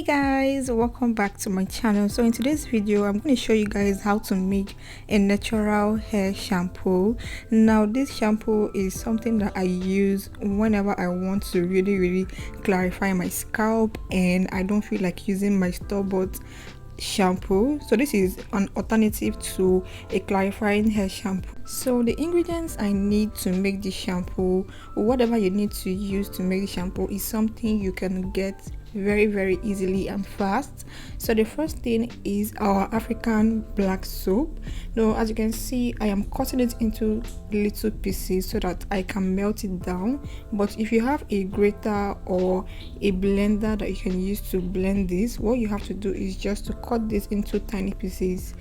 Guys, welcome back to my channel. So in today's video I'm going to show you guys how to make a natural hair shampoo. Now this shampoo is something that I use whenever I want to really clarify my scalp and I don't feel like using my store-bought shampoo. So this is an alternative to a clarifying hair shampoo. So the ingredients I need to make the shampoo, or whatever you need to use to make the shampoo, is something you can get very easily and fast. So the first thing is our African black soap. Now as you can see, I am cutting it into little pieces so that I can melt it down, but if you have a grater or a blender that you can use to blend this, what you have to do is just to cut this into tiny pieces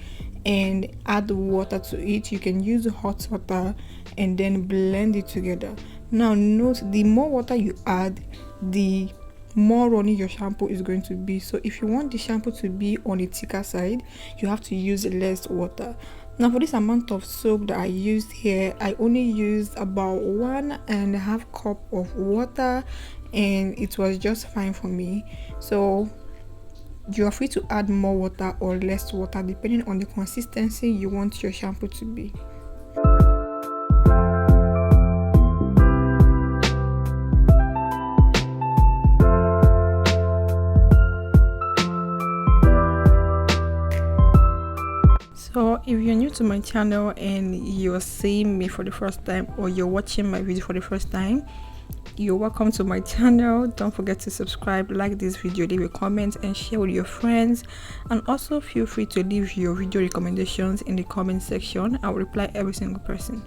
and add water to it. You can use hot water and then blend it together. Now note, the more water you add, the more runny your shampoo is going to be. So if you want the shampoo to be on a thicker side, you have to use less water. Now for this amount of soap that I used here, I only used about 1.5 cup of water and it was just fine for me. So you are free to add more water or less water depending on the consistency you want your shampoo to be. So if you're new to my channel and you're seeing me for the first time, or you're watching my video for the first time, you're welcome to my channel. Don't forget to subscribe, like this video, leave a comment and share with your friends, and also feel free to leave your video recommendations in the comment section. I'll reply every single person.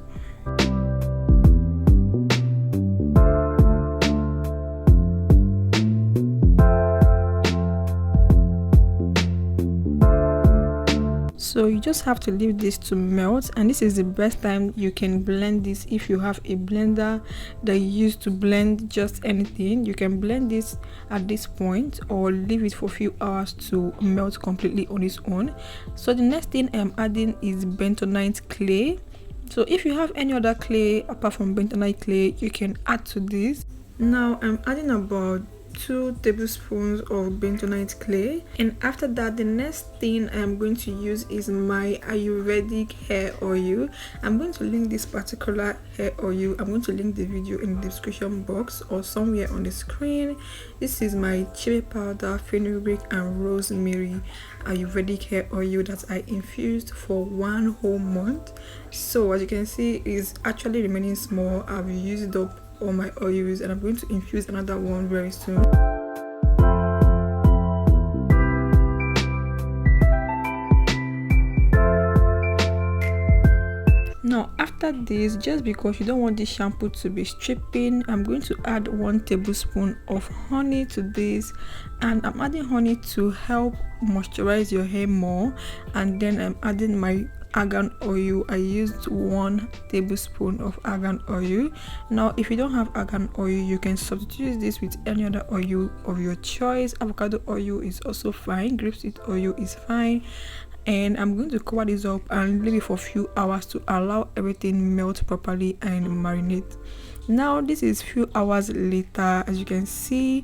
So you just have to leave this to melt, and this is the best time you can blend this. If you have a blender that you use to blend just anything, you can blend this at this point or leave it for a few hours to melt completely on its own. So the next thing I'm adding is bentonite clay. So if you have any other clay apart from bentonite clay, you can add to this. Now I'm adding about 2 tablespoons of bentonite clay, and after that the next thing I'm going to use is my Ayurvedic hair oil. I'm going to link this particular hair oil. I'm going to link the video in the description box or somewhere on the screen. This is my chili powder, fenugreek and rosemary Ayurvedic hair oil that I infused for 1 whole month. So as you can see, it's actually remaining small. I've used up all my oils and I'm going to infuse another one very soon. Now after this, just because you don't want this shampoo to be stripping, I'm going to add 1 tablespoon of honey to this, and I'm adding honey to help moisturize your hair more. And then I'm adding my argan oil. I used 1 tablespoon of argan oil. Now if you don't have argan oil, you can substitute this with any other oil of your choice. Avocado oil is also fine, grapeseed oil is fine. And I'm going to cover this up and leave it for a few hours to allow everything melt properly and marinate. Now this is few hours later. As you can see,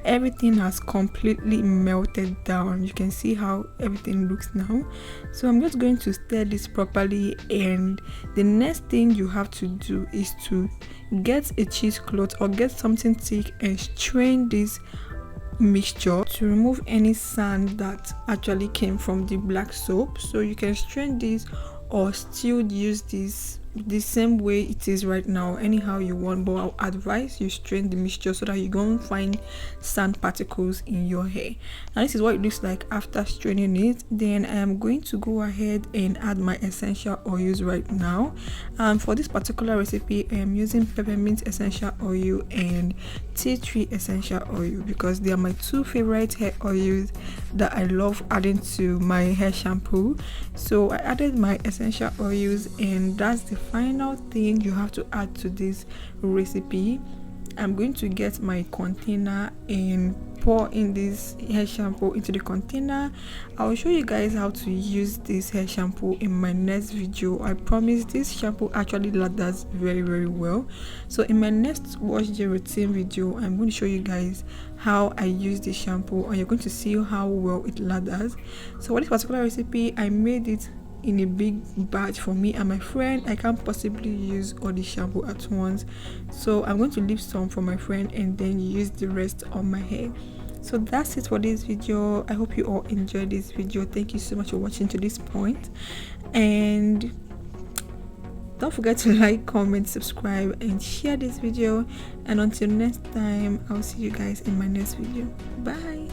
everything has completely melted down. You can see how everything looks now. So I'm just going to stir this properly, and the next thing you have to do is to get a cheesecloth or get something thick and strain this mixture to remove any sand that actually came from the black soap. So you can strain this or still use this the same way it is right now, anyhow you want, but I'll advise you strain the mixture so that you don't find sand particles in your hair. Now this is what it looks like after straining it. Then I am going to go ahead and add my essential oils right now, and for this particular recipe I am using peppermint essential oil and tea tree essential oil because they are my 2 favorite hair oils that I love adding to my hair shampoo. So I added my essential oils, and that's the final thing you have to add to this recipe. I'm going to get my container and pour in this hair shampoo into the container. I'll show you guys how to use this hair shampoo in my next video. I promise this shampoo actually lathers very well. So in my next wash day routine video, I'm going to show you guys how I use this shampoo, and you're going to see how well it lathers. So for this particular recipe, I made it in a big batch for me and my friend. I can't possibly use all the shampoo at once, so I'm going to leave some for my friend and then use the rest on my hair. So that's it for this video. I hope you all enjoyed this video. Thank you so much for watching to this point, and don't forget to like, comment, subscribe and share this video. And until next time, I'll see you guys in my next video. Bye.